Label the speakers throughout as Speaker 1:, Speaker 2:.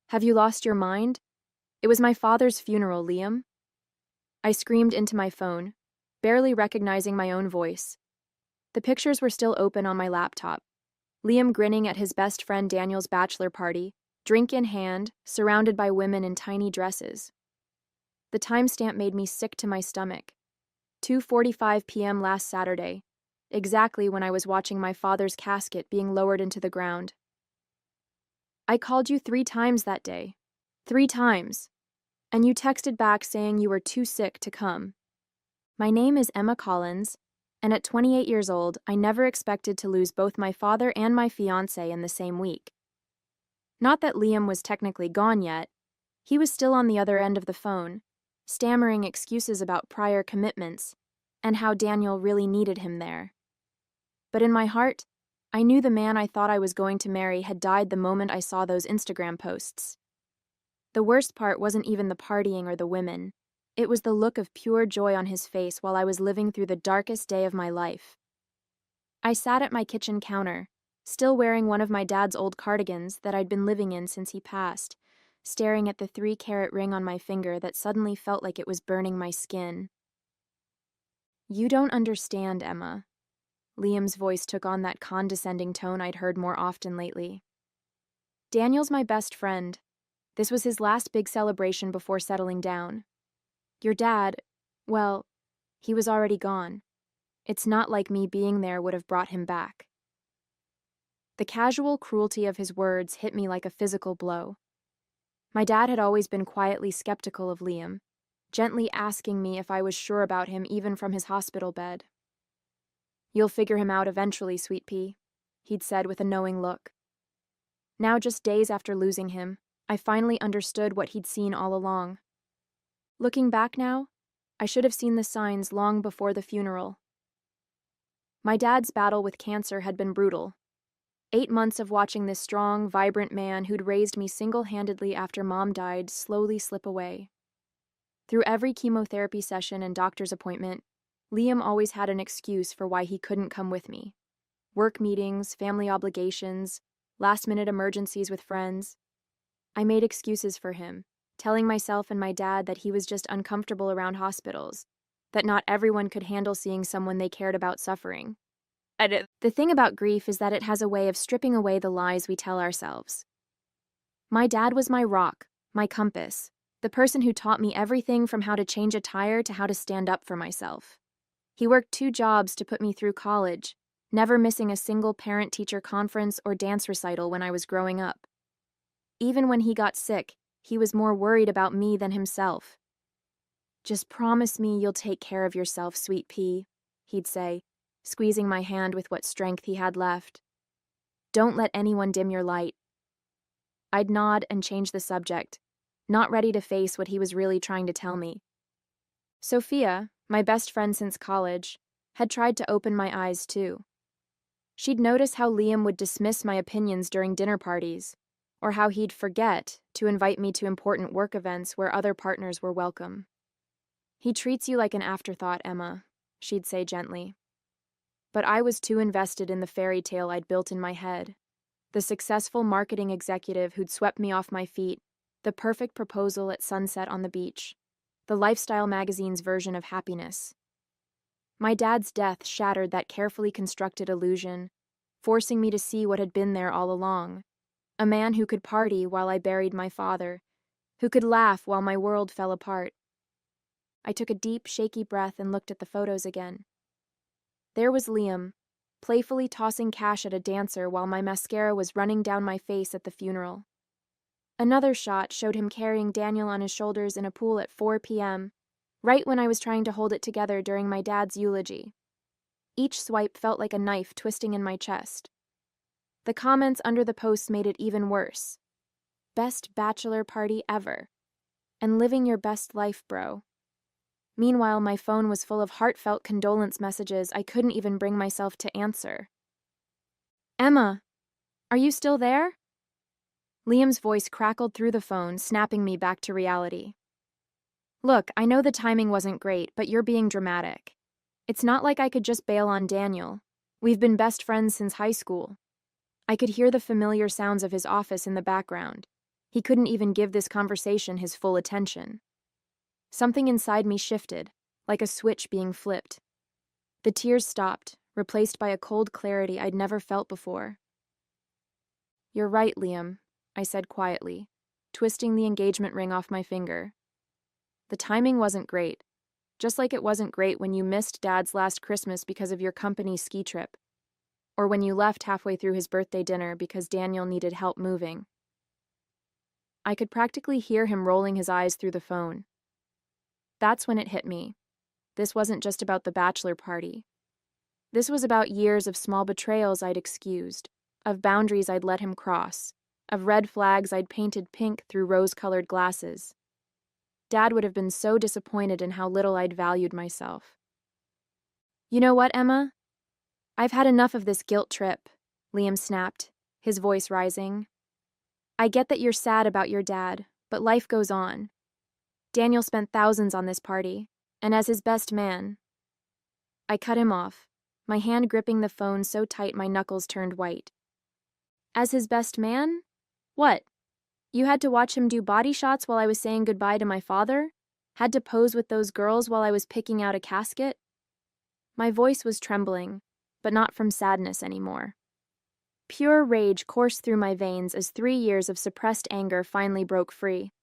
Speaker 1: Have you lost your mind? It was my father's funeral, Liam. I screamed into my phone, barely recognizing my own voice. The pictures were still open on my laptop. Liam grinning at his best friend Daniel's bachelor party, drink in hand, surrounded by women in tiny dresses. The timestamp made me sick to my stomach. 2:45 p.m. last Saturday, exactly when I was watching my father's casket being lowered into the ground. I called you 3 times that day. 3 times. And you texted back saying you were too sick to come. My name is Emma Collins, and at 28 years old, I never expected to lose both my father and my fiancé in the same week. Not that Liam was technically gone yet. He was still on the other end of the phone, stammering excuses about prior commitments and how Daniel really needed him there. But in my heart, I knew the man I thought I was going to marry had died the moment I saw those Instagram posts. The worst part wasn't even the partying or the women. It was the look of pure joy on his face while I was living through the darkest day of my life. I sat at my kitchen counter, still wearing one of my dad's old cardigans that I'd been living in since he passed, staring at the 3-carat ring on my finger that suddenly felt like it was burning my skin. You don't understand, Emma. Liam's voice took on that condescending tone I'd heard more often lately. Daniel's my best friend. This was his last big celebration before settling down. Your dad, well, he was already gone. It's not like me being there would have brought him back. The casual cruelty of his words hit me like a physical blow. My dad had always been quietly skeptical of Liam, gently asking me if I was sure about him even from his hospital bed. You'll figure him out eventually, sweet pea, he'd said with a knowing look. Now, just days after losing him, I finally understood what he'd seen all along. Looking back now, I should have seen the signs long before the funeral. My dad's battle with cancer had been brutal. 8 months of watching this strong, vibrant man who'd raised me single-handedly after Mom died slowly slip away. Through every chemotherapy session and doctor's appointment, Liam always had an excuse for why he couldn't come with me. Work meetings, family obligations, last-minute emergencies with friends. I made excuses for him, telling myself and my dad that he was just uncomfortable around hospitals, that not everyone could handle seeing someone they cared about suffering. The thing about grief is that it has a way of stripping away the lies we tell ourselves. My dad was my rock, my compass, the person who taught me everything from how to change a tire to how to stand up for myself. He worked 2 jobs to put me through college, never missing a single parent-teacher conference or dance recital when I was growing up. Even when he got sick, he was more worried about me than himself. Just promise me you'll take care of yourself, sweet pea, he'd say, squeezing my hand with what strength he had left. Don't let anyone dim your light. I'd nod and change the subject, not ready to face what he was really trying to tell me. Sophia, my best friend since college, had tried to open my eyes too. She'd notice how Liam would dismiss my opinions during dinner parties, or how he'd forget to invite me to important work events where other partners were welcome. He treats you like an afterthought, Emma, she'd say gently. But I was too invested in the fairy tale I'd built in my head. The successful marketing executive who'd swept me off my feet, the perfect proposal at sunset on the beach, the lifestyle magazine's version of happiness. My dad's death shattered that carefully constructed illusion, forcing me to see what had been there all along. A man who could party while I buried my father, who could laugh while my world fell apart. I took a deep, shaky breath and looked at the photos again. There was Liam, playfully tossing cash at a dancer while my mascara was running down my face at the funeral. Another shot showed him carrying Daniel on his shoulders in a pool at 4 p.m., right when I was trying to hold it together during my dad's eulogy. Each swipe felt like a knife twisting in my chest. The comments under the posts made it even worse. Best bachelor party ever. And living your best life, bro. Meanwhile, my phone was full of heartfelt condolence messages I couldn't even bring myself to answer. Emma, are you still there? Liam's voice crackled through the phone, snapping me back to reality. Look, I know the timing wasn't great, but you're being dramatic. It's not like I could just bail on Daniel. We've been best friends since high school. I could hear the familiar sounds of his office in the background. He couldn't even give this conversation his full attention. Something inside me shifted, like a switch being flipped. The tears stopped, replaced by a cold clarity I'd never felt before. "You're right, Liam," I said quietly, twisting the engagement ring off my finger. "The timing wasn't great, just like it wasn't great when you missed Dad's last Christmas because of your company ski trip, or when you left halfway through his birthday dinner because Daniel needed help moving." I could practically hear him rolling his eyes through the phone. That's when it hit me. This wasn't just about the bachelor party. This was about years of small betrayals I'd excused, of boundaries I'd let him cross, of red flags I'd painted pink through rose-colored glasses. Dad would have been so disappointed in how little I'd valued myself. "You know what, Emma? I've had enough of this guilt trip," Liam snapped, his voice rising. "I get that you're sad about your dad, but life goes on. Daniel spent thousands on this party, and as his best man—" I cut him off, my hand gripping the phone so tight my knuckles turned white. "As his best man? What? You had to watch him do body shots while I was saying goodbye to my father? Had to pose with those girls while I was picking out a casket?" My voice was trembling, but not from sadness anymore. Pure rage coursed through my veins as 3 years of suppressed anger finally broke free.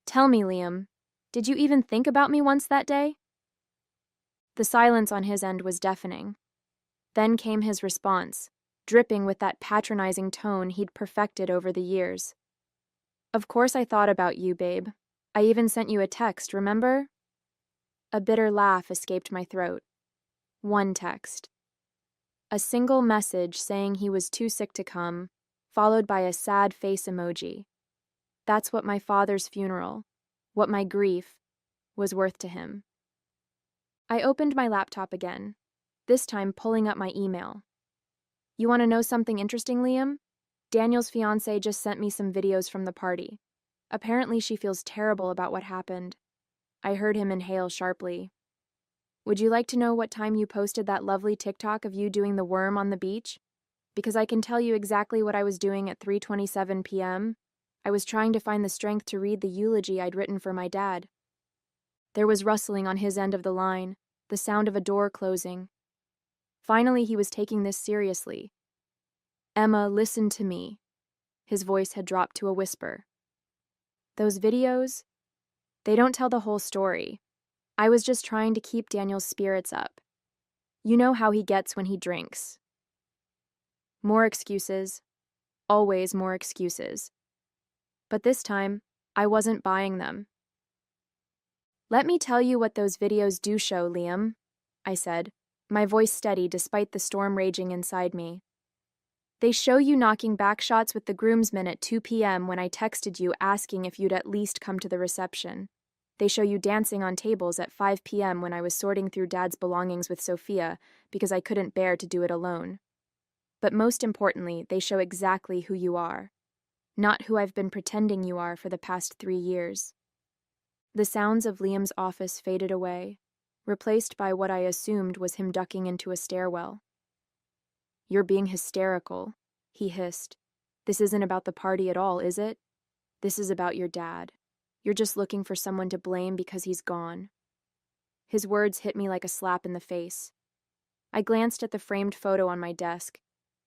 Speaker 1: "Tell me, Liam, did you even think about me once that day?" The silence on his end was deafening. Then came his response, dripping with that patronizing tone he'd perfected over the years. "Of course I thought about you, babe. I even sent you a text, remember?" A bitter laugh escaped my throat. One text. A single message saying he was too sick to come, followed by a sad face emoji. That's what my father's funeral, what my grief, was worth to him. I opened my laptop again, this time pulling up my email. "You want to know something interesting, Liam? Daniel's fiancé just sent me some videos from the party. Apparently she feels terrible about what happened." I heard him inhale sharply. "Would you like to know what time you posted that lovely TikTok of you doing the worm on the beach? Because I can tell you exactly what I was doing at 3:27 p.m. I was trying to find the strength to read the eulogy I'd written for my dad." There was rustling on his end of the line, the sound of a door closing. Finally, he was taking this seriously. "Emma, listen to me." His voice had dropped to a whisper. "Those videos, they don't tell the whole story. I was just trying to keep Daniel's spirits up. You know how he gets when he drinks. More excuses. Always more excuses. But this time, I wasn't buying them." "Let me tell you what those videos do show, Liam," I said, my voice steady despite the storm raging inside me. "They show you knocking back shots with the groomsmen at 2 p.m. when I texted you asking if you'd at least come to the reception. They show you dancing on tables at 5 p.m. when I was sorting through Dad's belongings with Sophia because I couldn't bear to do it alone. But most importantly, they show exactly who you are, not who I've been pretending you are for the past 3 years." The sounds of Liam's office faded away, replaced by what I assumed was him ducking into a stairwell. "You're being hysterical," he hissed. "This isn't about the party at all, is it? This is about your dad. You're just looking for someone to blame because he's gone." His words hit me like a slap in the face. I glanced at the framed photo on my desk,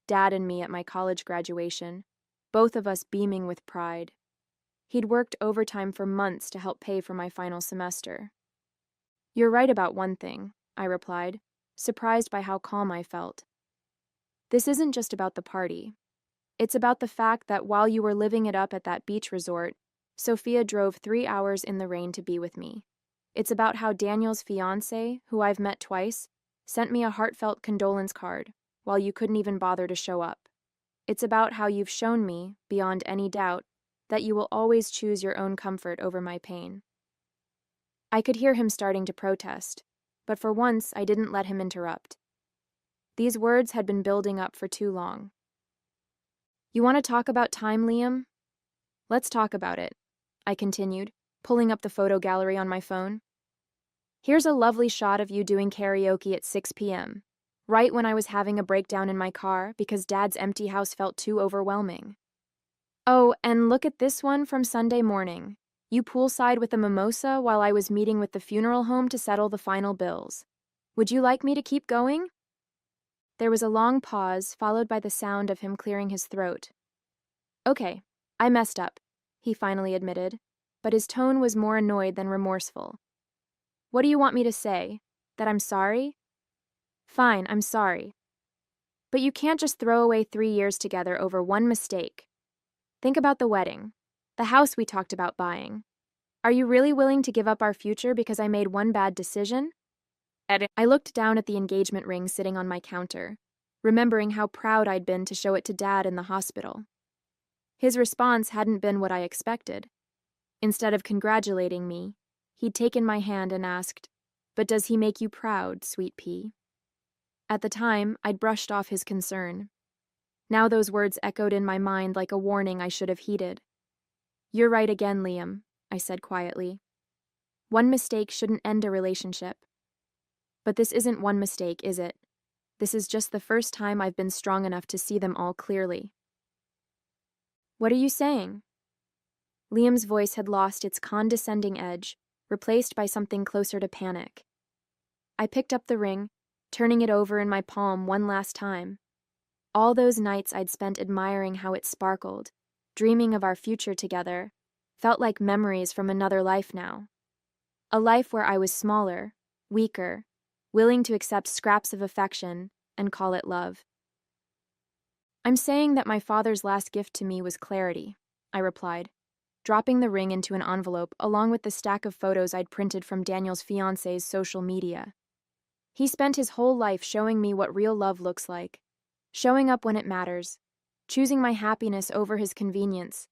Speaker 1: Dad and me at my college graduation, both of us beaming with pride. He'd worked overtime for months to help pay for my final semester. "You're right about one thing," I replied, surprised by how calm I felt. "This isn't just about the party. It's about the fact that while you were living it up at that beach resort, Sophia drove 3 hours in the rain to be with me. It's about how Daniel's fiancé, who I've met twice, sent me a heartfelt condolence card while you couldn't even bother to show up. It's about how you've shown me, beyond any doubt, that you will always choose your own comfort over my pain." I could hear him starting to protest, but for once I didn't let him interrupt. These words had been building up for too long. "You want to talk about time, Liam? Let's talk about it," I continued, pulling up the photo gallery on my phone. "Here's a lovely shot of you doing karaoke at 6 p.m., right when I was having a breakdown in my car because Dad's empty house felt too overwhelming. Oh, and look at this one from Sunday morning. You poolside with a mimosa while I was meeting with the funeral home to settle the final bills. Would you like me to keep going?" There was a long pause, followed by the sound of him clearing his throat. "Okay, I messed up," he finally admitted, but his tone was more annoyed than remorseful. "What do you want me to say? That I'm sorry? Fine, I'm sorry. But you can't just throw away 3 years together over one mistake. Think about the wedding, the house we talked about buying. Are you really willing to give up our future because I made one bad decision?" I looked down at the engagement ring sitting on my counter, remembering how proud I'd been to show it to Dad in the hospital. His response hadn't been what I expected. Instead of congratulating me, he'd taken my hand and asked, "But does he make you proud, sweet pea?" At the time, I'd brushed off his concern. Now those words echoed in my mind like a warning I should have heeded. "You're right again, Liam," I said quietly. "One mistake shouldn't end a relationship. But this isn't one mistake, is it? This is just the first time I've been strong enough to see them all clearly." "What are you saying?" Liam's voice had lost its condescending edge, replaced by something closer to panic. I picked up the ring, turning it over in my palm one last time. All those nights I'd spent admiring how it sparkled, dreaming of our future together, felt like memories from another life now. A life where I was smaller, weaker, willing to accept scraps of affection and call it love. "I'm saying that my father's last gift to me was clarity," I replied, dropping the ring into an envelope along with the stack of photos I'd printed from Daniel's fiancé's social media. He spent his whole life showing me what real love looks like, showing up when it matters, choosing my happiness over his convenience,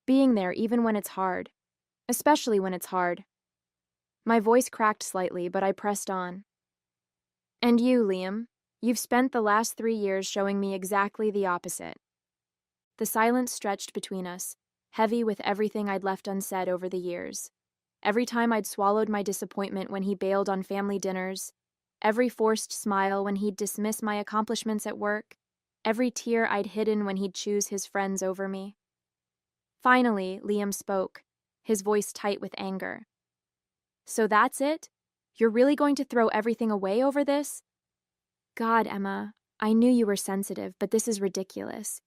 Speaker 1: being there even when it's hard, especially when it's hard. My voice cracked slightly, but I pressed on. "And you, Liam, you've spent the last 3 years showing me exactly the opposite." The silence stretched between us, heavy with everything I'd left unsaid over the years. Every time I'd swallowed my disappointment when he bailed on family dinners, every forced smile when he'd dismiss my accomplishments at work, every tear I'd hidden when he'd choose his friends over me. Finally, Liam spoke, his voice tight with anger. "So that's it? You're really going to throw everything away over this?" "God, Emma, I knew you were sensitive, but this is ridiculous.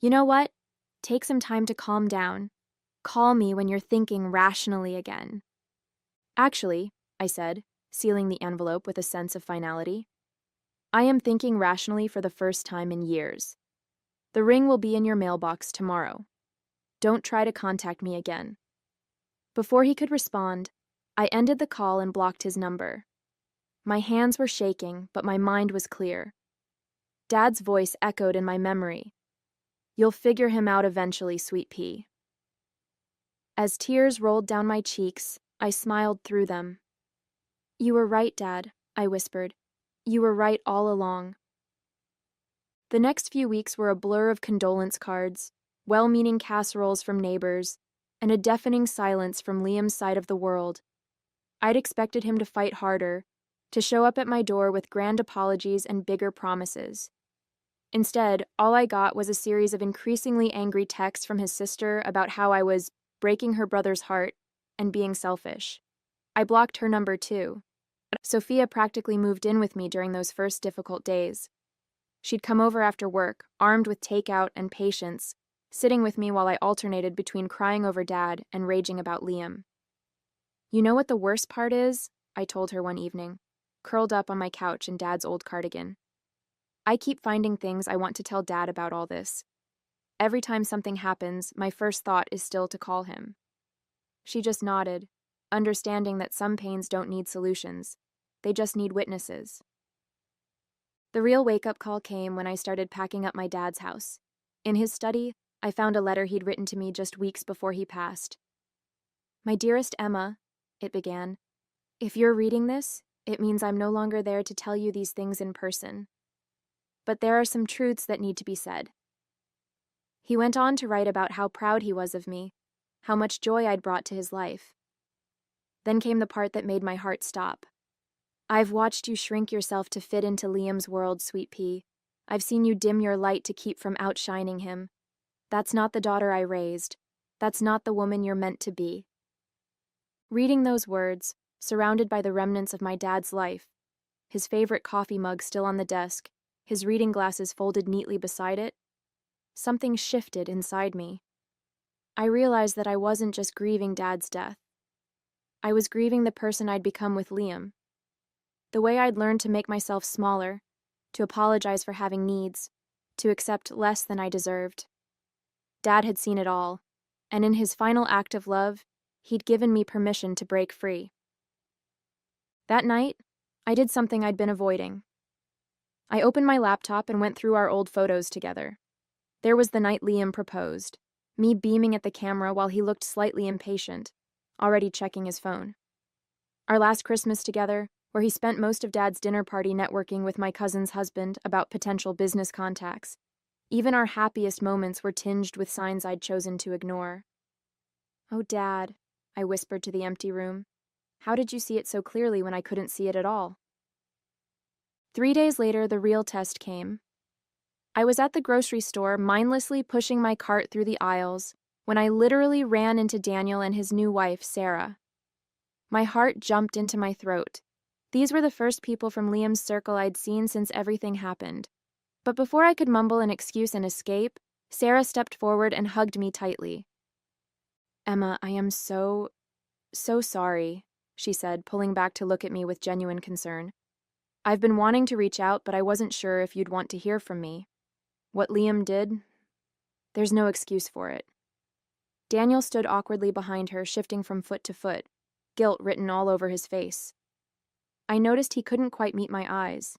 Speaker 1: You know what? Take some time to calm down. Call me when you're thinking rationally again." "Actually," I said, sealing the envelope with a sense of finality, "I am thinking rationally for the first time in years. The ring will be in your mailbox tomorrow. Don't try to contact me again." Before he could respond, I ended the call and blocked his number. My hands were shaking, but my mind was clear. Dad's voice echoed in my memory. "You'll figure him out eventually, sweet pea." As tears rolled down my cheeks, I smiled through them. "You were right, Dad," I whispered. "You were right all along." The next few weeks were a blur of condolence cards, well-meaning casseroles from neighbors, and a deafening silence from Liam's side of the world. I'd expected him to fight harder, to show up at my door with grand apologies and bigger promises. Instead, all I got was a series of increasingly angry texts from his sister about how I was breaking her brother's heart and being selfish. I blocked her number too. Sophia practically moved in with me during those first difficult days. She'd come over after work, armed with takeout and patience, sitting with me while I alternated between crying over Dad and raging about Liam. "You know what the worst part is?" I told her one evening, curled up on my couch in Dad's old cardigan. "I keep finding things I want to tell Dad about all this. Every time something happens, my first thought is still to call him." She just nodded, understanding that some pains don't need solutions. They just need witnesses. The real wake-up call came when I started packing up my dad's house. In his study, I found a letter he'd written to me just weeks before he passed. "My dearest Emma," it began, "if you're reading this, it means I'm no longer there to tell you these things in person. But there are some truths that need to be said." He went on to write about how proud he was of me, how much joy I'd brought to his life. Then came the part that made my heart stop. "I've watched you shrink yourself to fit into Liam's world, sweet pea. I've seen you dim your light to keep from outshining him. That's not the daughter I raised. That's not the woman you're meant to be. Reading those words, surrounded by the remnants of my dad's life, his favorite coffee mug still on the desk, his reading glasses folded neatly beside it, something shifted inside me. I realized that I wasn't just grieving Dad's death. I was grieving the person I'd become with Liam. The way I'd learned to make myself smaller, to apologize for having needs, to accept less than I deserved. Dad had seen it all, and in his final act of love, he'd given me permission to break free. That night, I did something I'd been avoiding. I opened my laptop and went through our old photos together. There was the night Liam proposed, me beaming at the camera while he looked slightly impatient, already checking his phone. Our last Christmas together, where he spent most of Dad's dinner party networking with my cousin's husband about potential business contacts. Even our happiest moments were tinged with signs I'd chosen to ignore. "Oh, Dad," I whispered to the empty room. "How did you see it so clearly when I couldn't see it at all?" 3 days later, the real test came. I was at the grocery store, mindlessly pushing my cart through the aisles, when I literally ran into Daniel and his new wife, Sarah. My heart jumped into my throat. These were the first people from Liam's circle I'd seen since everything happened. But before I could mumble an excuse and escape, Sarah stepped forward and hugged me tightly. "Emma, I am so sorry," she said, pulling back to look at me with genuine concern. "I've been wanting to reach out, but I wasn't sure if you'd want to hear from me. What Liam did, there's no excuse for it." Daniel stood awkwardly behind her, shifting from foot to foot, guilt written all over his face. I noticed he couldn't quite meet my eyes.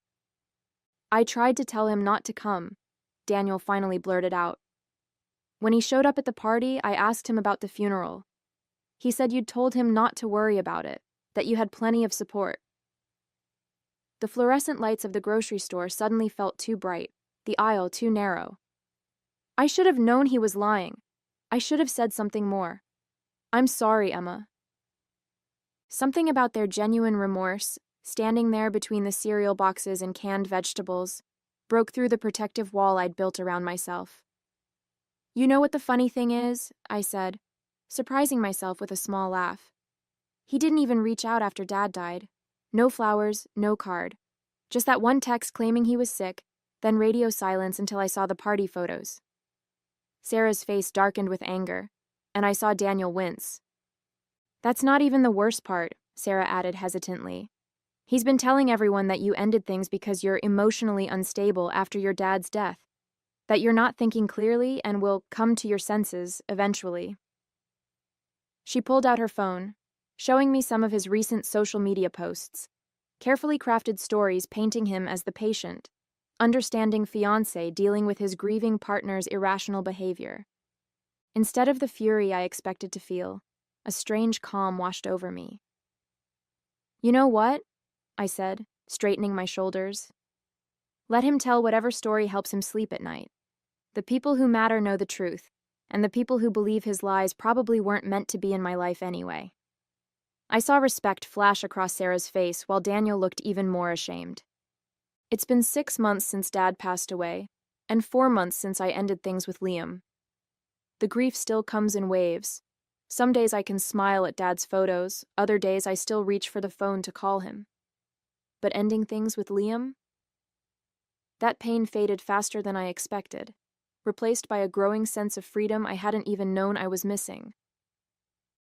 Speaker 1: "I tried to tell him not to come," Daniel finally blurted out. "When he showed up at the party, I asked him about the funeral. He said you'd told him not to worry about it, that you had plenty of support." The fluorescent lights of the grocery store suddenly felt too bright, the aisle too narrow. I should have known he was lying. I should have said something more. "I'm sorry, Emma." Something about their genuine remorse, standing there between the cereal boxes and canned vegetables, broke through the protective wall I'd built around myself. "You know what the funny thing is?" I said, surprising myself with a small laugh. "He didn't even reach out after Dad died. No flowers, no card. Just that one text claiming he was sick, then radio silence until I saw the party photos." Sarah's face darkened with anger, and I saw Daniel wince. "That's not even the worst part," Sarah added hesitantly. "He's been telling everyone that you ended things because you're emotionally unstable after your dad's death, that you're not thinking clearly and will come to your senses eventually." She pulled out her phone, showing me some of his recent social media posts, carefully crafted stories painting him as the patient, understanding Fiancé dealing with his grieving partner's irrational behavior. Instead of the fury I expected to feel, a strange calm washed over me. "You know what?" I said, straightening my shoulders. "Let him tell whatever story helps him sleep at night. The people who matter know the truth, and the people who believe his lies probably weren't meant to be in my life anyway." I saw respect flash across Sarah's face while Daniel looked even more ashamed. It's been 6 months since Dad passed away, and 4 months since I ended things with Liam. The grief still comes in waves. Some days I can smile at Dad's photos, other days I still reach for the phone to call him. But ending things with Liam? That pain faded faster than I expected, replaced by a growing sense of freedom I hadn't even known I was missing.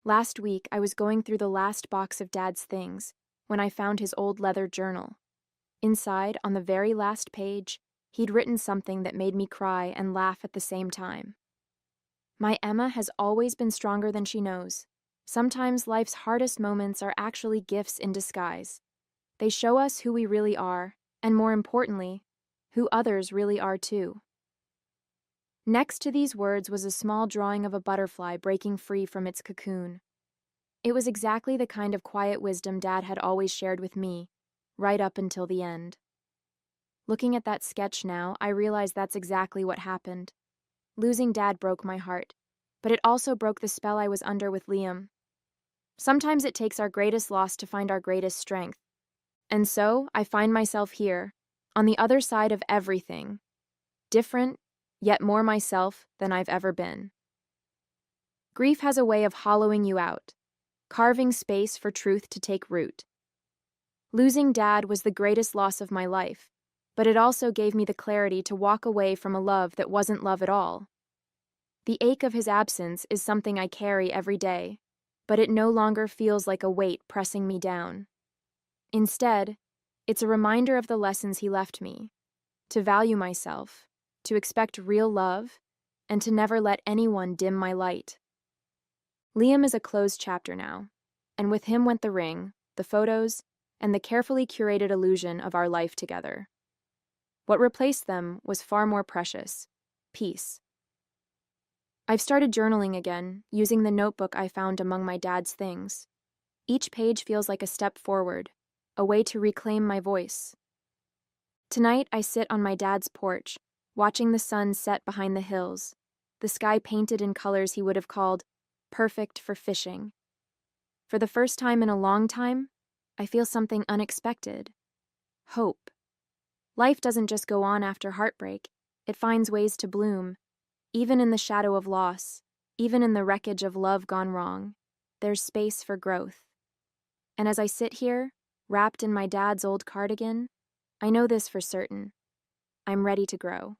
Speaker 1: Last week, I was going through the last box of Dad's things when I found his old leather journal. Inside, on the very last page, he'd written something that made me cry and laugh at the same time. "My Emma has always been stronger than she knows. Sometimes life's hardest moments are actually gifts in disguise. They show us who we really are, and more importantly, who others really are too." Next to these words was a small drawing of a butterfly breaking free from its cocoon. It was exactly the kind of quiet wisdom Dad had always shared with me, right up until the end. Looking at that sketch now, I realize that's exactly what happened. Losing Dad broke my heart, but it also broke the spell I was under with Liam. Sometimes it takes our greatest loss to find our greatest strength. And so, I find myself here, on the other side of everything. Different, yet more myself than I've ever been. Grief has a way of hollowing you out, carving space for truth to take root. Losing Dad was the greatest loss of my life, but it also gave me the clarity to walk away from a love that wasn't love at all. The ache of his absence is something I carry every day, but it no longer feels like a weight pressing me down. Instead, it's a reminder of the lessons he left me, to value myself, to expect real love, and to never let anyone dim my light. Liam is a closed chapter now, and with him went the ring, the photos, and the carefully curated illusion of our life together. What replaced them was far more precious: peace. I've started journaling again, using the notebook I found among my dad's things. Each page feels like a step forward, a way to reclaim my voice. Tonight, I sit on my dad's porch, watching the sun set behind the hills, the sky painted in colors he would have called perfect for fishing. For the first time in a long time, I feel something unexpected: hope. Life doesn't just go on after heartbreak, it finds ways to bloom. Even in the shadow of loss, even in the wreckage of love gone wrong, there's space for growth. And as I sit here, wrapped in my dad's old cardigan, I know this for certain: I'm ready to grow.